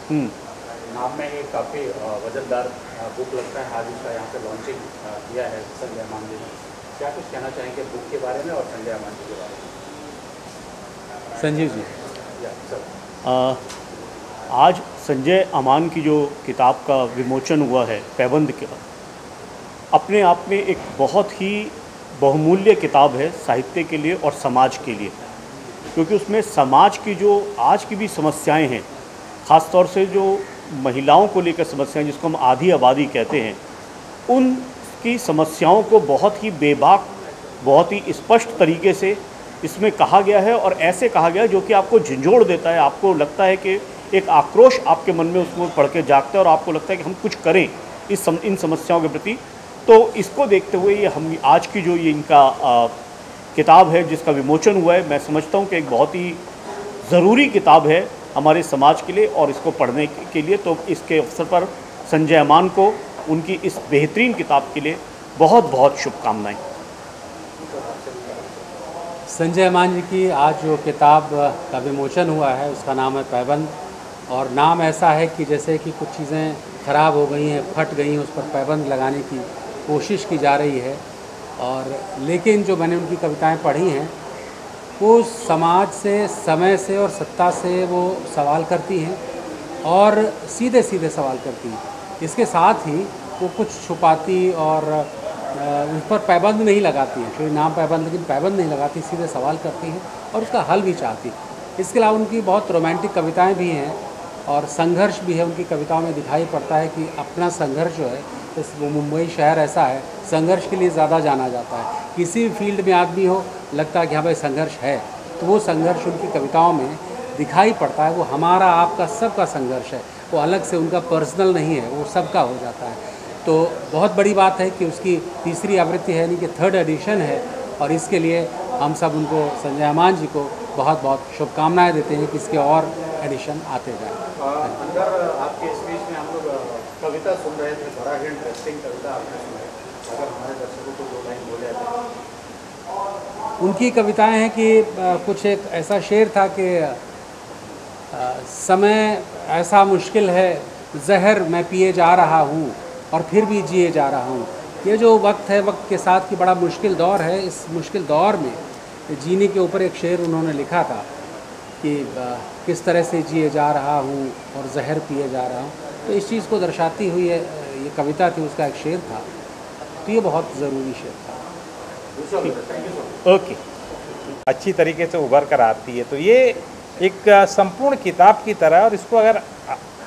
नाम में ये काफ़ी वजनदार बुक लगता है। आज इसका यहाँ पे लॉन्चिंग किया है संजय अमान जी ने। क्या कुछ कहना चाहेंगे बुक के बारे में और संजय अमान जी के बारे में? संजीव जी, या सर, आज संजय अमान की जो किताब का विमोचन हुआ है पैबंद का, अपने आप में एक बहुत ही बहुमूल्य किताब है साहित्य के लिए और समाज के लिए, क्योंकि उसमें समाज की जो आज की भी समस्याएं हैं, ख़ास तौर से जो महिलाओं को लेकर समस्याएं जिसको हम आधी आबादी कहते हैं, उनकी समस्याओं को बहुत ही बेबाक, बहुत ही स्पष्ट तरीके से इसमें कहा गया है। और ऐसे कहा गया है जो कि आपको झंझोड़ देता है, आपको लगता है कि एक आक्रोश आपके मन में उसको पढ़ के जागता है और आपको लगता है कि हम कुछ करें इन समस्याओं के प्रति। तो इसको देखते हुए ये हम आज की जो ये इनका किताब है जिसका विमोचन हुआ है, मैं समझता हूँ कि एक बहुत ही ज़रूरी किताब है हमारे समाज के लिए और इसको पढ़ने के लिए। तो इसके अवसर पर संजय अमान को उनकी इस बेहतरीन किताब के लिए बहुत बहुत शुभकामनाएं। संजय अमान जी की आज जो किताब का विमोचन हुआ है उसका नाम है पैबंद। और नाम ऐसा है कि जैसे कि कुछ चीज़ें ख़राब हो गई हैं, फट गई हैं, उस पर पैबंद लगाने की कोशिश की जा रही है। और लेकिन जो मैंने उनकी कविताएं पढ़ी हैं वो समाज से, समय से और सत्ता से वो सवाल करती हैं और सीधे सीधे सवाल करती हैं। इसके साथ ही वो कुछ छुपाती और उस पर पैबंद नहीं लगाती हैं, कोई नाम पैबंद, लेकिन पैबंद नहीं लगाती, सीधे सवाल करती हैं और उसका हल भी चाहती। इसके अलावा उनकी बहुत रोमांटिक कविताएं भी हैं और संघर्ष भी है उनकी कविताओं में। दिखाई पड़ता है कि अपना संघर्ष जो है, इस मुंबई शहर ऐसा है, संघर्ष के लिए ज़्यादा जाना जाता है। किसी भी फील्ड में आदमी हो, लगता है कि हाँ भाई संघर्ष है, तो वो संघर्ष उनकी कविताओं में दिखाई पड़ता है। वो हमारा, आपका, सबका संघर्ष है, वो अलग से उनका पर्सनल नहीं है, वो सबका हो जाता है। तो बहुत बड़ी बात है कि उसकी तीसरी आवृत्ति है, यानी कि 3rd एडिशन है। और इसके लिए हम सब उनको, संजय अमान जी को बहुत बहुत शुभकामनाएं देते हैं कि इसके और एडिशन आते जाएँ। अंदर आपके स्पीच में हम लोग कविता सुन रहे थे, बड़ा ही इंटरेस्टिंग कविता आपने सुनाई। अगर हमारे दर्शकों को 2 लाइन बोले तो। उनकी कविताएं हैं कि कुछ एक ऐसा शेर था कि समय ऐसा मुश्किल है, जहर मैं पिए जा रहा हूँ और फिर भी जिए जा रहा हूँ। ये जो वक्त है, वक्त के साथ की बड़ा मुश्किल दौर है। इस मुश्किल दौर में जीने के ऊपर एक शेर उन्होंने लिखा था कि किस तरह से जिए जा रहा हूँ और जहर पिए जा रहा हूँ। तो इस चीज़ को दर्शाती हुई ये कविता थी, उसका एक शेर था। तो ये बहुत ज़रूरी शेर था। ओके, अच्छी तरीके से उभर कर आती है। तो ये एक संपूर्ण किताब की तरह, और इसको अगर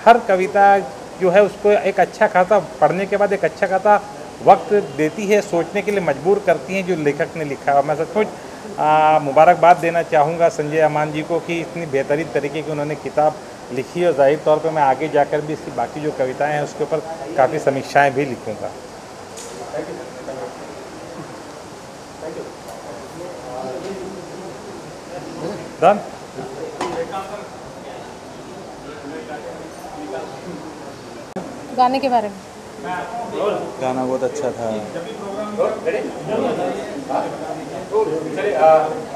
हर कविता जो है उसको एक अच्छा खासा पढ़ने के बाद एक अच्छा खासा वक्त देती है, सोचने के लिए मजबूर करती हैं जो लेखक ने लिखा है। मैं सचमुच मुबारकबाद देना चाहूँगा संजय अमान जी को कि इतनी बेहतरीन तरीके की उन्होंने किताब लिखी है। और ज़ाहिर तौर पे मैं आगे जाकर भी इसकी बाकी जो कविताएं हैं उसके ऊपर काफ़ी समीक्षाएं भी लिखूँगा। डन। गाने के बारे में, गाना बहुत अच्छा था। चलिए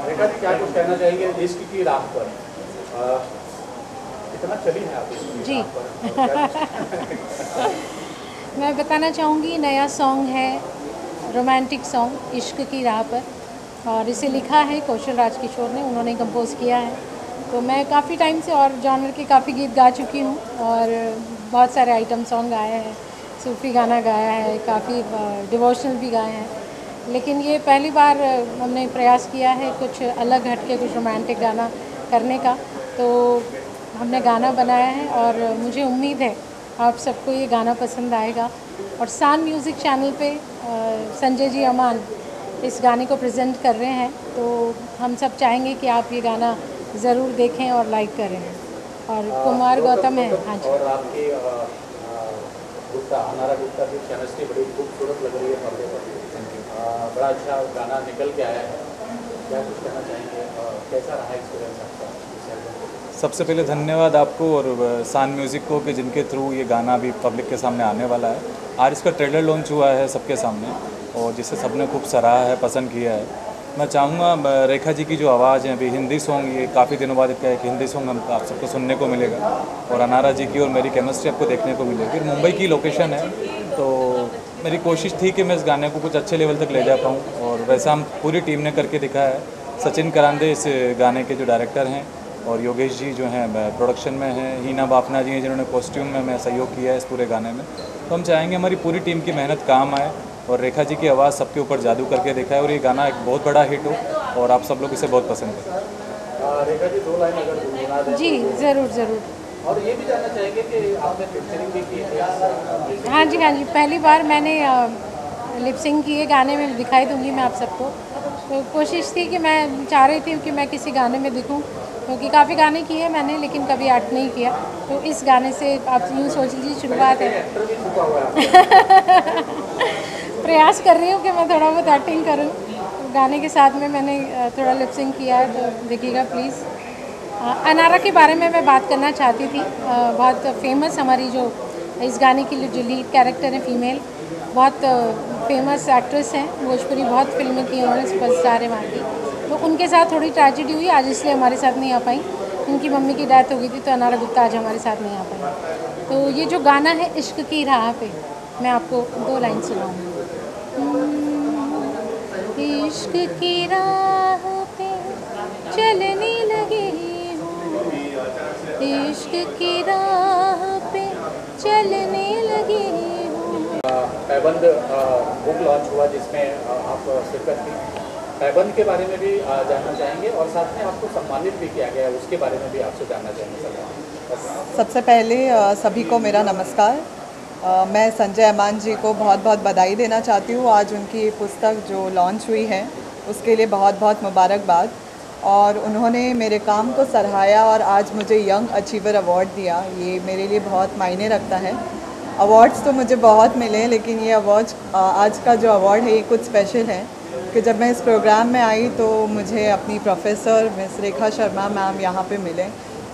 रेखा जी, क्या कुछ कहना चाहेंगे इश्क की राह पर? कितना चली है आप इश्क की जी। राह पर? मैं बताना चाहूँगी, नया सॉन्ग है, रोमांटिक सॉन्ग, इश्क की राह पर, और इसे लिखा है कौशल राजकिशोर ने, उन्होंने कंपोज़ किया है। तो मैं काफ़ी टाइम से और जॉनर के काफ़ी गीत गा चुकी हूँ और बहुत सारे आइटम सॉन्ग गाए हैं, सूफ़ी गाना गाया है, काफ़ी डिवोशनल भी गाए हैं। लेकिन ये पहली बार हमने प्रयास किया है कुछ अलग हटके, कुछ रोमांटिक गाना करने का। तो हमने गाना बनाया है और मुझे उम्मीद है आप सबको ये गाना पसंद आएगा। और सान म्यूज़िक चैनल पे संजय जी अमान इस गाने को प्रेजेंट कर रहे हैं, तो हम सब चाहेंगे कि आप ये गाना ज़रूर देखें और लाइक करें। और कुमार गौतम है। हाँ जी। और आपकी गुप्ता, अनारा गुप्ता की केमिस्ट्री बड़ी खूबसूरत लग रही है पर्दे पर। बड़ा अच्छा गाना निकल के आया है। क्या कुछ कहना चाहेंगे, कैसा रहा एक्सपीरियंस आपका? सबसे पहले धन्यवाद आपको और सान म्यूज़िक को कि जिनके थ्रू ये गाना भी पब्लिक के सामने आने वाला है। आज इसका ट्रेलर लॉन्च हुआ है सबके सामने और जिसे सबने खूब सराहा है, पसंद किया है। मैं चाहूँगा रेखा जी की जो आवाज़ है अभी हिंदी सॉन्ग, ये काफ़ी दिनों बाद एक हिंदी सॉन्ग हम आप सबको सुनने को मिलेगा, और अनारा जी की और मेरी केमिस्ट्री आपको देखने को मिलेगी। मुंबई की लोकेशन है, तो मेरी कोशिश थी कि मैं इस गाने को कुछ अच्छे लेवल तक ले जा पाऊँ, और वैसा हम पूरी टीम ने करके दिखाया है। सचिन करांदे इस गाने के जो डायरेक्टर हैं, और योगेश जी जो हैं प्रोडक्शन में हैं, हीना बाफना जी हैं जिन्होंने कॉस्ट्यूम में मैं सहयोग किया है इस पूरे गाने में। तो हम चाहेंगे हमारी पूरी टीम की मेहनत काम आए, और रेखा जी की आवाज़ सबके ऊपर जादू करके देखा है, और ये गाना एक बहुत बड़ा हिट हो और आप सब लोग इसे बहुत पसंद करें। रेखा जी 2 लाइन अगर गुनगुना दें जी ज़रूर ज़रूर। और ये भी जानना चाहेंगे कि आपने पिक्चरिंग भी की है? हाँ जी, पहली बार मैंने लिपसिंग किए गाने में, दिखाई दूंगी मैं आप सबको। तो कोशिश थी कि मैं चाह रही थी कि मैं किसी गाने में दिखूं, क्योंकि काफ़ी गाने किए मैंने लेकिन कभी एक्ट नहीं किया। तो इस गाने से आप यूँ सोच लीजिए शुरुआत है। एक्टर भी छुपा हुआ है प्रयास कर रही हूँ कि मैं थोड़ा बहुत एक्टिंग करूँ। तो गाने के साथ में मैंने थोड़ा लिपसिंग किया है, तो देखिएगा प्लीज़। अनारा के बारे में मैं बात करना चाहती थी। बहुत फेमस हमारी जो इस गाने की जो लीड कैरेक्टर है फीमेल, बहुत फेमस एक्ट्रेस हैं, भोजपुरी बहुत फिल्में की उन्होंने, सुपरस्टार है वहाँ की। तो उनके साथ थोड़ी ट्रेजेडी हुई आज, इसलिए हमारे साथ नहीं आ पाई। उनकी मम्मी की डेथ हो गई थी, तो अनारा गुप्ता आज हमारे साथ नहीं आ पाई। तो ये जो गाना है इश्क की राह पे, मैं आपको 2 लाइन सुनाऊँगी। इश्क की राह पे चलने लगी हूँ, इश्क की राह पे चलने लगी हूँ। पैबंद बुक लॉन्च हुआ जिसमें आप शिरकत की। पैबंद के बारे में भी जानना चाहेंगे, और साथ में आपको सम्मानित भी किया गया है, उसके बारे में भी आपसे जानना चाहेंगे। सबसे पहले सभी को मेरा नमस्कार। मैं संजय अमान जी को बहुत बहुत बधाई देना चाहती हूँ। आज उनकी पुस्तक जो लॉन्च हुई है उसके लिए बहुत बहुत मुबारकबाद, और उन्होंने मेरे काम को सराहाया और आज मुझे यंग अचीवर अवार्ड दिया। ये मेरे लिए बहुत मायने रखता है। अवार्ड्स तो मुझे बहुत मिले, लेकिन ये अवार्ड आज का जो अवार्ड है ये कुछ स्पेशल है, कि जब मैं इस प्रोग्राम में आई तो मुझे अपनी professor miss Rekha Sharma ma'am यहाँ पे मिले,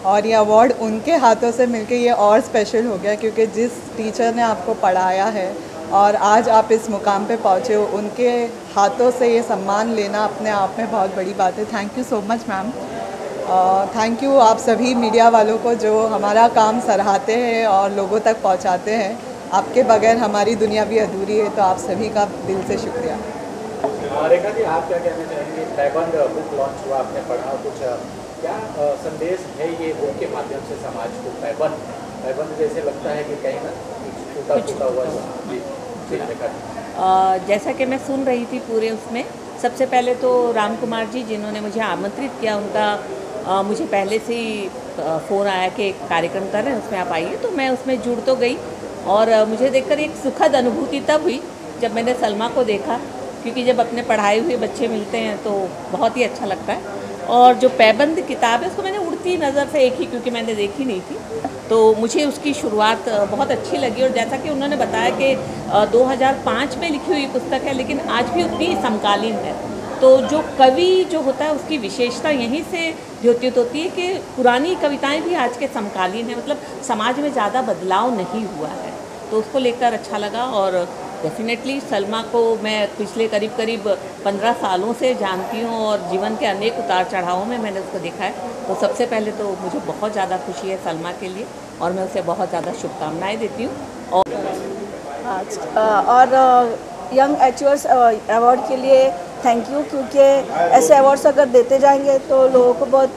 और ये अवार्ड उनके हाथों से मिलके ये और स्पेशल हो गया, क्योंकि जिस टीचर ने आपको पढ़ाया है और आज आप इस मुकाम पे पहुँचे हो, उनके हाथों से ये सम्मान लेना अपने आप में बहुत बड़ी बात है। Thank you so much ma'am. Thank you आप सभी मीडिया वालों को जो हमारा काम सराहते हैं और लोगों तक पहुँचाते हैं। आपके बगैर हमारी दुनिया भी अधूरी है, तो आप सभी का दिल से शुक्रिया। रेखा जी, आप क्या कहना चाहेंगे? पैबंद बुक लॉन्च हुआ, आपने पढ़ा, कुछ क्या संदेश है ये बुक के माध्यम से समाज को? पैबंद जैसे लगता है कि कहीं ना टूटा हुआ जी रेखा जी। जैसा कि मैं सुन रही थी पूरे उसमें, सबसे पहले तो राम कुमार जी जिन्होंने मुझे आमंत्रित किया, उनका मुझे पहले से ही फ़ोन आया कि एक कार्यक्रम कर रहे हैं उसमें आप आइए, तो मैं उसमें जुड़ तो गई। और मुझे देखकर एक सुखद अनुभूति तब हुई जब मैंने सलमा को देखा, क्योंकि जब अपने पढ़ाए हुए बच्चे मिलते हैं तो बहुत ही अच्छा लगता है। और जो पैबंद किताब है उसको मैंने उड़ती नज़र से एक ही, क्योंकि मैंने देखी नहीं थी, तो मुझे उसकी शुरुआत बहुत अच्छी लगी। और जैसा कि उन्होंने बताया कि 2005 में लिखी हुई पुस्तक है, लेकिन आज भी उतनी समकालीन है। तो जो कवि जो होता है उसकी विशेषता यहीं से द्योतित होती है कि पुरानी कविताएं भी आज के समकालीन हैं, मतलब समाज में ज़्यादा बदलाव नहीं हुआ है, तो उसको लेकर अच्छा लगा। और डेफिनेटली सलमा को मैं पिछले करीब 15 सालों से जानती हूँ, और जीवन के अनेक उतार चढ़ावों में मैंने उसको देखा है। तो सबसे पहले तो मुझे बहुत ज़्यादा खुशी है सलमा के लिए, और मैं उसे बहुत ज़्यादा शुभकामनाएँ देती हूँ। और यंग अचीवर्स अवार्ड के लिए थैंक यू, क्योंकि ऐसे अवार्ड्स अगर देते जाएंगे तो लोगों को बहुत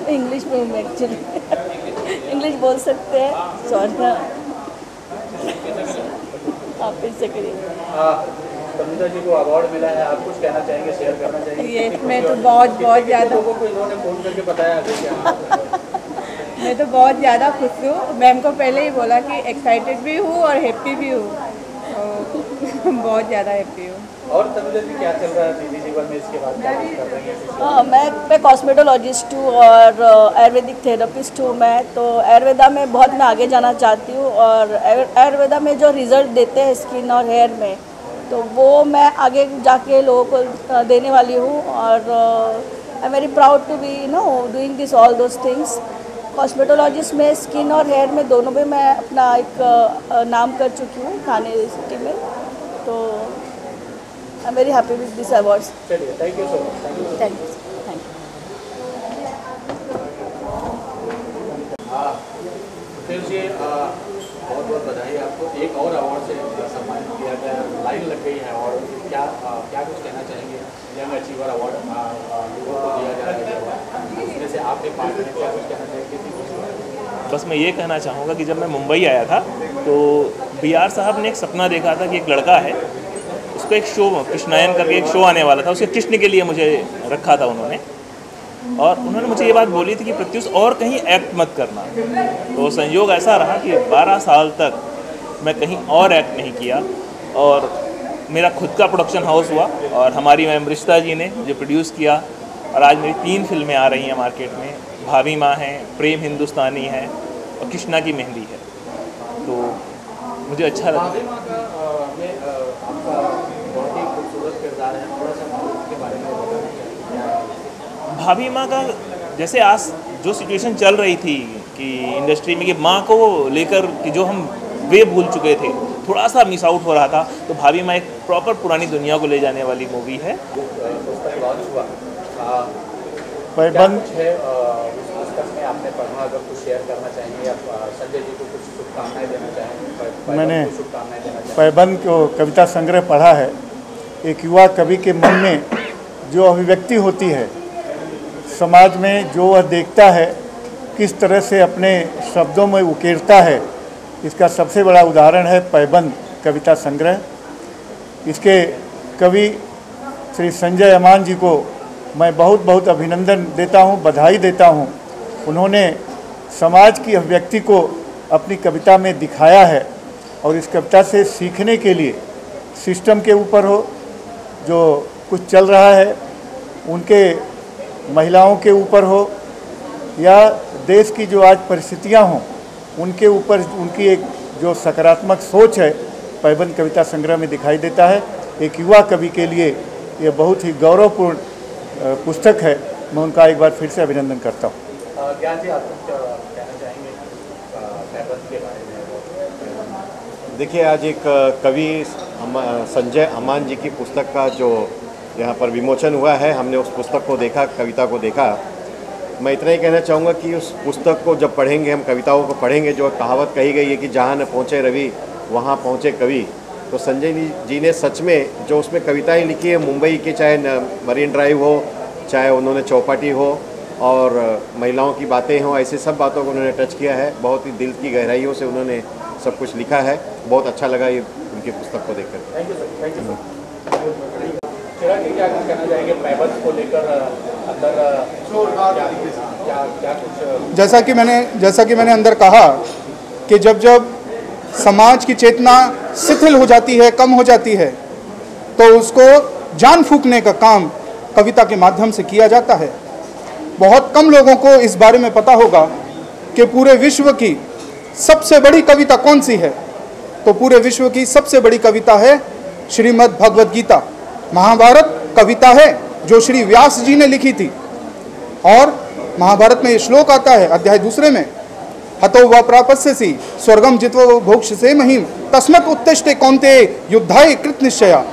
इंग्लिश में एक्चुअली इंग्लिश बोल सकते हैं, सॉरी आप फिर से करिए। तनुजा जी को अवार्ड मिला है, आप कुछ कहना चाहेंगे, शेयर करना चाहेंगे? ये मैं तो बहुत ज़्यादा लोगों को इन्होंने फ़ोन करके बताया मैं तो बहुत ज़्यादा खुश हूँ। मैम को पहले ही बोला कि एक्साइटेड भी हूँ और हैप्पी भी हूँ, तो बहुत ज़्यादा हैप्पी हूँ। और तनुजा जी क्या चल रहा है निजी जीवन में, इसके बाद क्या कुछ कर रही हैं? मैं कॉस्मेटोलॉजिस्ट हूँ और आयुर्वेदिक थेरेपिस्ट हूँ मैं, तो आयुर्वेदा में बहुत मैं आगे जाना चाहती हूँ। और आयुर्वेदा में जो रिज़ल्ट देते हैं स्किन और हेयर में, तो वो मैं आगे जाके लोगों को देने वाली हूँ। और I am very proud to be doing this all those things. Cosmetologist में स्किन और हेयर में दोनों में मैं अपना एक नाम कर चुकी हूँ थाने सिटी में। तो I am very happy with this awards. चलिए, thank you so much. Thank you. Thank you. फिर जी बहुत बहुत बधाई आपको, एक और अवार्ड से सम्मानित किया गया, लाइन लग गई है। और क्या क्या कुछ कहना चाहेंगे? यंग अचीवर अवार्ड लोगों को दिया जा रहा है, उसमें से आपके पार्ट में क्या कुछ कहना चाहेंगे? बस मैं ये कहना चाहूँगा कि जब मैं मुंबई आया था तो BR साहब ने एक सपना देखा था कि एक लड़का है, उसको एक शो कृष्णायन करके एक शो आने वाला था, उसके कृष्ण के लिए मुझे रखा था उन्होंने, और उन्होंने मुझे ये बात बोली थी कि प्रत्युष और कहीं एक्ट मत करना। तो संयोग ऐसा रहा कि 12 साल तक मैं कहीं और एक्ट नहीं किया, और मेरा खुद का प्रोडक्शन हाउस हुआ, और हमारी मैम रिश्ता जी ने मुझे प्रोड्यूस किया, और आज मेरी 3 फिल्में आ रही हैं मार्केट में। भाभी माँ है, प्रेम हिंदुस्तानी है, और कृष्णा की मेहंदी है। तो मुझे अच्छा लगा। भाभी माँ का में आपका बहुत ही खूबसूरत किरदार है, थोड़ा सा उसके बारे में बताना। भाभी माँ का जैसे आज जो सिचुएशन चल रही थी कि इंडस्ट्री में कि माँ को लेकर कि जो हम वे भूल चुके थे, थोड़ा सा मिस आउट हो रहा था, तो भाभी माँ एक प्रॉपर पुरानी दुनिया को ले जाने वाली मूवी है। पुस्तक लॉन्च हुआ, पैबंद है उस पुस्तक में आपने पढ़ा, अगर कुछ शेयर करना चाहेंगे, आप संजय जी को कुछ शुभकामनाएं देना चाहेंगे? मैंने शुभकामनाएं देना चाहेंगे। पैबंद को कविता संग्रह पढ़ा है। एक युवा कवि के मन में जो अभिव्यक्ति होती है, समाज में जो वह देखता है, किस तरह से अपने शब्दों में उकेरता है, इसका सबसे बड़ा उदाहरण है पैबंद कविता संग्रह। इसके कवि श्री संजय अमान जी को मैं बहुत बहुत अभिनंदन देता हूँ, बधाई देता हूँ। उन्होंने समाज की अभिव्यक्ति को अपनी कविता में दिखाया है, और इस कविता से सीखने के लिए सिस्टम के ऊपर हो, जो कुछ चल रहा है उनके महिलाओं के ऊपर हो, या देश की जो आज परिस्थितियाँ हों उनके ऊपर उनकी एक जो सकारात्मक सोच है पैबंद कविता संग्रह में दिखाई देता है। एक युवा कवि के लिए ये बहुत ही गौरवपूर्ण पुस्तक है। मैं उनका एक बार फिर से अभिनंदन करता हूँ। ज्ञान जी, आप कुछ कहना चाहेंगे पैबंद के बारे में? देखिए, आज एक कवि संजय अमान जी की पुस्तक का जो यहाँ पर विमोचन हुआ है, हमने उस पुस्तक को देखा, कविता को देखा। मैं इतना ही कहना चाहूँगा कि उस पुस्तक को जब पढ़ेंगे, हम कविताओं को पढ़ेंगे, जो कहावत कही गई है कि जहाँ न पहुँचे रवि वहाँ पहुँचे कवि, तो संजय जी ने सच में जो उसमें कविताएं लिखी है, मुंबई के चाहे मरीन ड्राइव हो, चाहे उन्होंने चौपाटी हो, और महिलाओं की बातें हों, ऐसे सब बातों को उन्होंने टच किया है। बहुत ही दिल की गहराइयों से उन्होंने सब कुछ लिखा है। बहुत अच्छा लगा ये उनकी पुस्तक को देखकर। Thank you sir, thank you sir. Chirag ji, क्या कुछ कहना चाहेंगे पैबंद को लेकर? अंदर क्या कुछ, जैसा कि मैंने अंदर कहा कि जब समाज की चेतना शिथिल हो जाती है, कम हो जाती है, तो उसको जान फूंकने का काम कविता के माध्यम से किया जाता है। बहुत कम लोगों को इस बारे में पता होगा कि पूरे विश्व की सबसे बड़ी कविता कौन सी है। तो पूरे विश्व की सबसे बड़ी कविता है श्रीमद् भगवद गीता। महाभारत कविता है जो श्री व्यास जी ने लिखी थी, और महाभारत में ये श्लोक आता है अध्याय 2 में, हतो व प्रापस्यसि स्वर्गम जित्वा भोक्ष्यसे महीम तस्मत् उत्तिष्ठे कौन्तेय युद्धाय कृत निश्चया।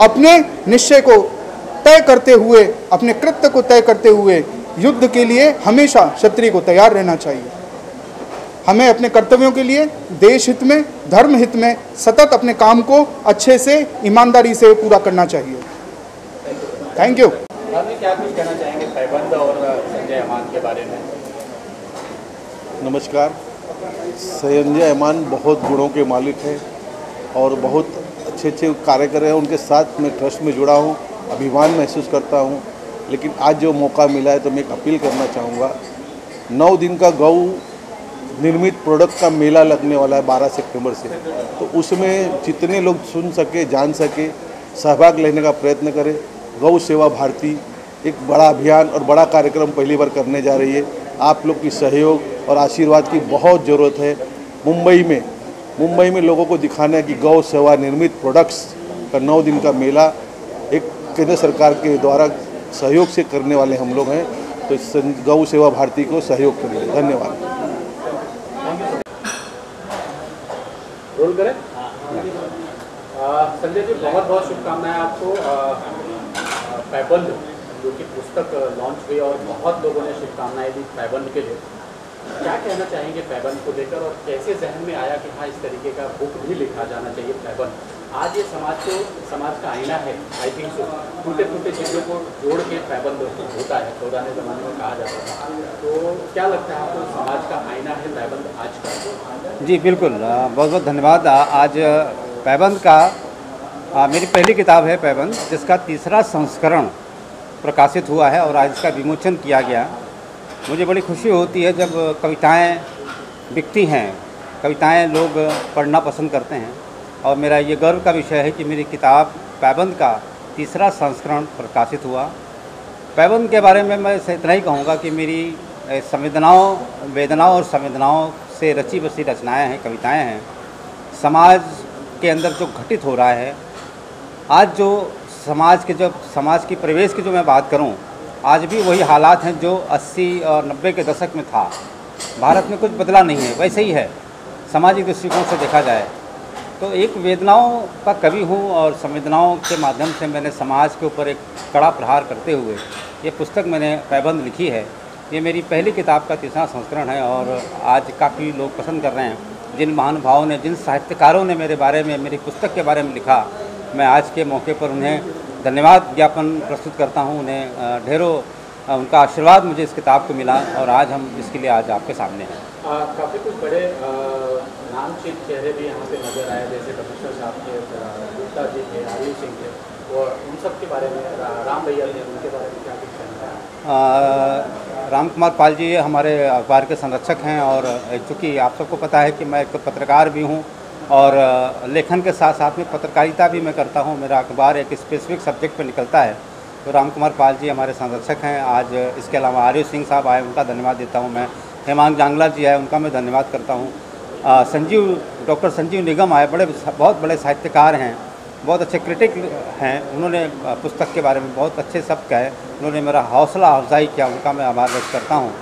अपने निश्चय को तय करते हुए, अपने कृत्य को तय करते हुए युद्ध के लिए हमेशा क्षत्रिय को तैयार रहना चाहिए। हमें अपने कर्तव्यों के लिए देश हित में, धर्म हित में सतत अपने काम को अच्छे से, ईमानदारी से पूरा करना चाहिए। Thank you. क्या कुछ कहना चाहेंगे पैबंद और संजय अमान के बारे में? नमस्कार। संजय अमान बहुत गुणों के मालिक हैं और बहुत अच्छे कार्य कर रहे हैं। उनके साथ मैं ट्रस्ट में जुड़ा हूँ, अभिमान महसूस करता हूँ। लेकिन आज जो मौका मिला है तो मैं एक अपील करना चाहूँगा। 9 दिन का गौ निर्मित प्रोडक्ट का मेला लगने वाला है 12 सितंबर से, तो उसमें जितने लोग सुन सके, जान सके, सहभाग लेने का प्रयत्न करें। गौ सेवा भारती एक बड़ा अभियान और बड़ा कार्यक्रम पहली बार करने जा रही है। आप लोग की सहयोग और आशीर्वाद की बहुत ज़रूरत है। मुंबई में लोगों को दिखाना है कि गौ सेवा निर्मित प्रोडक्ट्स का 9 दिन का मेला एक केंद्र सरकार के द्वारा सहयोग से करने वाले हम लोग हैं। तो गौ सेवा भारती को सहयोग करिए। धन्यवाद। रोल करें। संजय जी, बहुत बहुत शुभकामनाएं आपको। पैबंद जो कि पुस्तक लॉन्च हुई और बहुत लोगों ने शुभकामनाएं दी पैबंद के लिए, क्या कहना चाहेंगे पैबंद को लेकर, और कैसे जहन में आया कि हाँ इस तरीके का बुक भी लिखा जाना चाहिए पैबंद? आज ये समाज का आईना है, आई थिंक सो। टूटे फूटे चीज़ों को जोड़ के पैबंद होता है, पुराने ज़माने में कहा जाता था। तो क्या लगता है आपको, समाज का आईना है पैबंद आज का? जी बिल्कुल, बहुत बहुत धन्यवाद। आज पैबंद का मेरी पहली किताब है पैबंद, जिसका तीसरा संस्करण प्रकाशित हुआ है और आज इसका विमोचन किया गया। मुझे बड़ी खुशी होती है जब कविताएं बिकती हैं, कविताएं लोग पढ़ना पसंद करते हैं, और मेरा ये गर्व का विषय है कि मेरी किताब पैबंद का तीसरा संस्करण प्रकाशित हुआ। पैबंद के बारे में मैं इतना ही कहूँगा कि मेरी संवेदनाओं, वेदनाओं और संवेदनाओं से रची बसी रचनाएँ हैं, कविताएँ हैं। समाज के अंदर जो घटित हो रहा है आज, जो समाज की परिवेश की जो मैं बात करूं, आज भी वही हालात हैं जो 80 और 90 के दशक में था। भारत में कुछ बदला नहीं है, वैसे ही है सामाजिक दृष्टिकोण से देखा जाए तो। एक वेदनाओं का कवि हूं और संवेदनाओं के माध्यम से मैंने समाज के ऊपर एक कड़ा प्रहार करते हुए ये पुस्तक मैंने पैबंद लिखी है। ये मेरी पहली किताब का तीसरा संस्करण है और आज काफ़ी लोग पसंद कर रहे हैं। जिन महानुभावों ने, जिन साहित्यकारों ने मेरे बारे में, मेरी पुस्तक के बारे में लिखा, मैं आज के मौके पर उन्हें धन्यवाद ज्ञापन प्रस्तुत करता हूं। उन्हें ढेरों उनका आशीर्वाद मुझे इस किताब को मिला और आज हम इसके लिए आज आपके सामने हैं। काफ़ी कुछ बड़े नामचीन चेहरे भी यहाँ पे नजर आए, जैसे कमिश्नर साहब थे, गुप्ता जी थे, आयुष सिंह थे, और उन सब के बारे में, राम भैया थे, उनके बारे में क्या कुछ कहना है? राम कुमार पाल जी हमारे अखबार के संरक्षक हैं और चूँकि आप सबको पता है कि मैं एक पत्रकार भी हूँ और लेखन के साथ साथ में पत्रकारिता भी मैं करता हूँ। मेरा अखबार एक स्पेसिफिक सब्जेक्ट पर निकलता है, तो राम कुमार पाल जी हमारे संरक्षक हैं आज। इसके अलावा आयुष सिंह साहब आए, उनका धन्यवाद देता हूँ मैं। हेमांग जांगला जी आए, उनका मैं धन्यवाद करता हूँ। डॉक्टर संजीव निगम आए, बहुत बड़े साहित्यकार हैं, बहुत अच्छे क्रिटिक हैं। उन्होंने पुस्तक के बारे में बहुत अच्छे शब्द कहे, उन्होंने मेरा हौसला अफजाई किया, उनका मैं आभार व्यक्त करता हूँ।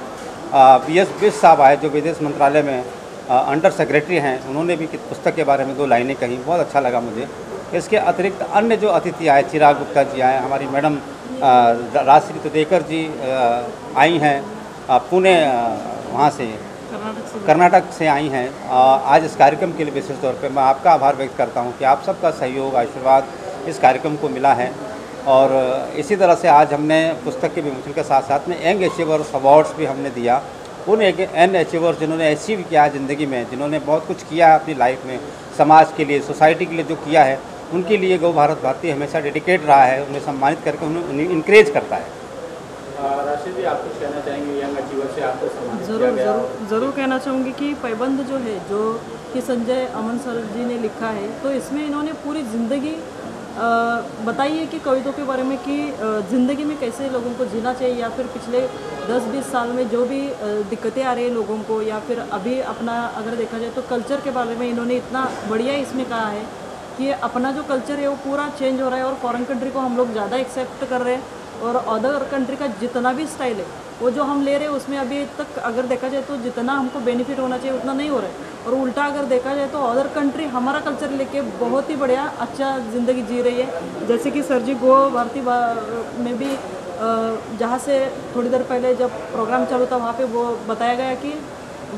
BS बिस साहब आए जो विदेश मंत्रालय में अंडर सेक्रेटरी हैं, उन्होंने भी पुस्तक के बारे में 2 लाइनें कही, बहुत अच्छा लगा मुझे। इसके अतिरिक्त अन्य जो अतिथि आए, चिराग गुप्ता जी आए, हमारी मैडम राजश्री तुदेकर जी आई हैं पुणे, वहाँ से कर्नाटक से आई हैं। आज इस कार्यक्रम के लिए विशेष तौर पे मैं आपका आभार व्यक्त करता हूँ कि आप सबका सहयोग, आशीर्वाद इस कार्यक्रम को मिला है। और इसी तरह से आज हमने पुस्तक के विमोचन के साथ साथ में यंग अचीवर्स अवार्ड्स भी हमने दिया उन यंग अचीवर्स जिन्होंने अचीव किया है ज़िंदगी में, जिन्होंने बहुत कुछ किया है अपनी लाइफ में, समाज के लिए, सोसाइटी के लिए जो किया है, उनके लिए गो भारत भारती हमेशा डेडिकेट रहा है। उन्हें सम्मानित करके उन्हें इनक्रेज करता है। राशिद जी, आप कुछ कहना चाहेंगे यंग अचीवर से आपको सम्मानित किया गया? ज़रूर कहना चाहूँगी कि पैबंद जो है, जो कि संजय अमन सर जी ने लिखा है, तो इसमें इन्होंने पूरी ज़िंदगी बताई है कि कविताओं के बारे में कि ज़िंदगी में कैसे लोगों को जीना चाहिए, या फिर पिछले 10-20 साल में जो भी दिक्कतें आ रही है लोगों को, या फिर अभी अपना अगर देखा जाए तो कल्चर के बारे में इन्होंने इतना बढ़िया इसमें कहा है कि अपना जो कल्चर है वो पूरा चेंज हो रहा है और फॉरेन कंट्री को हम लोग ज़्यादा एक्सेप्ट कर रहे हैं, और अदर कंट्री का जितना भी स्टाइल है वो जो हम ले रहे हैं उसमें अभी तक अगर देखा जाए तो जितना हमको बेनिफिट होना चाहिए उतना नहीं हो रहा है। और उल्टा अगर देखा जाए तो अदर कंट्री हमारा कल्चर लेके बहुत ही बढ़िया अच्छा ज़िंदगी जी रही है। जैसे कि सर जी गो भारती में भी जहाँ से थोड़ी देर पहले जब प्रोग्राम चालू था वहाँ पे वो बताया गया कि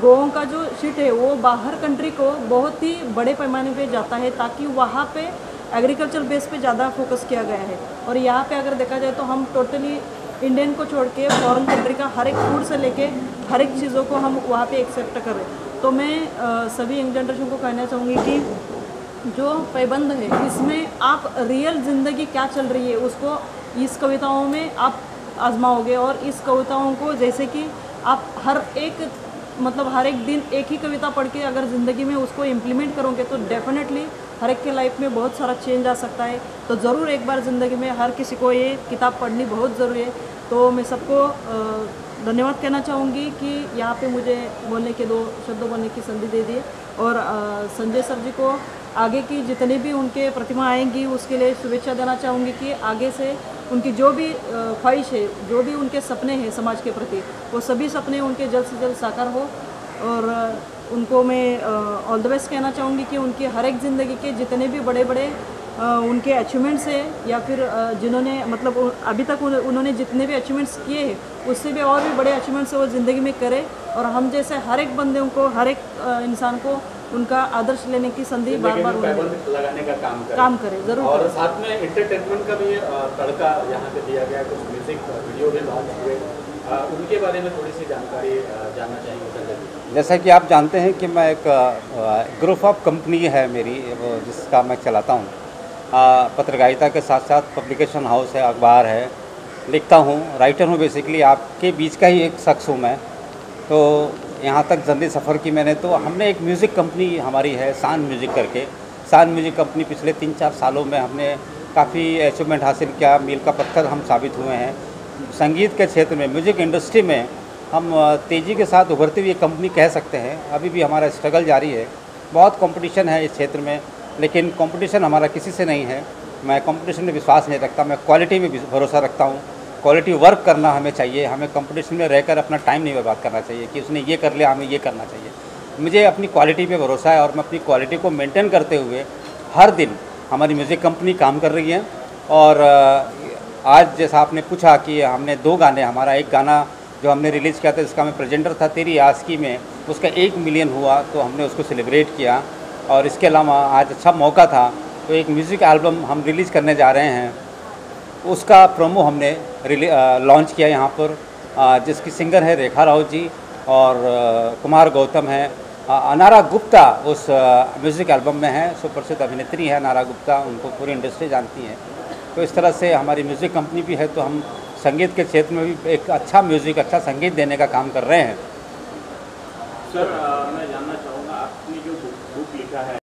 गोओं का जो शिट है वो बाहर कंट्री को बहुत ही बड़े पैमाने पे जाता है, ताकि वहाँ पे एग्रीकल्चर बेस पे ज़्यादा फोकस किया गया है। और यहाँ पे अगर देखा जाए तो हम टोटली इंडियन को छोड़ के फॉरेन कंट्री का हर एक फूड से लेके हर एक चीज़ों को हम वहाँ पे एक्सेप्ट करें। तो मैं सभी यंग जनरेशन को कहना चाहूँगी कि जो पैबंद है इसमें आप रियल ज़िंदगी क्या चल रही है उसको इस कविताओं में आप आजमाओगे, और इस कविताओं को जैसे कि आप हर एक दिन एक ही कविता पढ़ के अगर ज़िंदगी में उसको इम्प्लीमेंट करोगे तो डेफिनेटली हर एक के लाइफ में बहुत सारा चेंज आ सकता है। तो ज़रूर एक बार ज़िंदगी में हर किसी को ये किताब पढ़नी बहुत ज़रूरी है। तो मैं सबको धन्यवाद कहना चाहूँगी कि यहाँ पे मुझे बोलने के 2 शब्द बोलने की संधि दे दी, और संजय सर जी को आगे की जितनी भी उनके प्रतिमा आएंगी उसके लिए शुभेच्छा देना चाहूँगी कि आगे से उनकी जो भी ख्वाहिश है, जो भी उनके सपने हैं समाज के प्रति, वो सभी सपने उनके जल्द से जल्द साकार हो। और उनको मैं ऑल द बेस्ट कहना चाहूँगी कि उनकी हर एक ज़िंदगी के जितने भी बड़े बड़े उनके अचीवमेंट्स है या फिर जिन्होंने मतलब अभी तक उन्होंने जितने भी अचीवमेंट्स किए हैं उससे भी और भी बड़े अचीवमेंट्स वो ज़िंदगी में करें और हम जैसे हर एक बंदे को हर एक इंसान को उनका आदर्श लेने की संधि बार बार लगाने का काम करे ज़रूर। और साथ में एंटरटेनमेंट का भी तड़का यहाँ पे दिया गया, कुछ म्यूजिक वीडियो भी लॉन्च हुए, उनके बारे में थोड़ी सी जानकारी जानना चाहेंगे संजय जी। जैसा कि आप जानते हैं कि मैं एक ग्रुप ऑफ कंपनी है मेरी, वो जिसका मैं चलाता हूँ। पत्रकारिता के साथ साथ पब्लिकेशन हाउस है, अखबार है, लिखता हूँ, राइटर हूँ। बेसिकली आपके बीच का ही एक शख्स हूँ मैं। तो यहाँ तक ज़िंदगी सफ़र की मैंने, तो हमने एक म्यूज़िक कंपनी हमारी है सान म्यूज़िक करके। सान म्यूज़िक कंपनी पिछले 3-4 सालों में हमने काफ़ी अचीवमेंट हासिल किया, मील का पत्थर हम साबित हुए हैं संगीत के क्षेत्र में। म्यूज़िक इंडस्ट्री में हम तेज़ी के साथ उभरती हुई कंपनी कह सकते हैं। अभी भी हमारा स्ट्रगल जारी है, बहुत कंपटीशन है इस क्षेत्र में, लेकिन कंपटीशन हमारा किसी से नहीं है। मैं कंपटीशन में विश्वास नहीं रखता, मैं क्वालिटी में भरोसा रखता हूँ। क्वालिटी वर्क करना हमें चाहिए, हमें कंपटीशन में रहकर अपना टाइम नहीं बर्बाद करना चाहिए कि उसने ये कर लिया हमें ये करना चाहिए। मुझे अपनी क्वालिटी पे भरोसा है और मैं अपनी क्वालिटी को मेंटेन करते हुए हर दिन हमारी म्यूज़िक कंपनी काम कर रही है। और आज जैसा आपने पूछा कि हमने 2 गाने, हमारा एक गाना जो हमने रिलीज़ किया था जिसका मैं प्रेजेंटर था तेरी आस्की में, उसका 1 मिलियन हुआ तो हमने उसको सेलिब्रेट किया। और इसके अलावा आज अच्छा मौका था तो एक म्यूज़िक एल्बम हम रिलीज़ करने जा रहे हैं, उसका प्रोमो हमने लॉन्च किया यहाँ पर, जिसकी सिंगर है रेखा राव जी और कुमार गौतम है। अनारा गुप्ता उस म्यूज़िक एल्बम में है, सुप्रसिद्ध अभिनेत्री है अनारा गुप्ता, उनको पूरी इंडस्ट्री जानती है। तो इस तरह से हमारी म्यूज़िक कंपनी भी है, तो हम संगीत के क्षेत्र में भी एक अच्छा म्यूज़िक, अच्छा संगीत देने का काम कर रहे हैं। सर मैं जानना चाहूँगा, आपने जो बुक लिखा है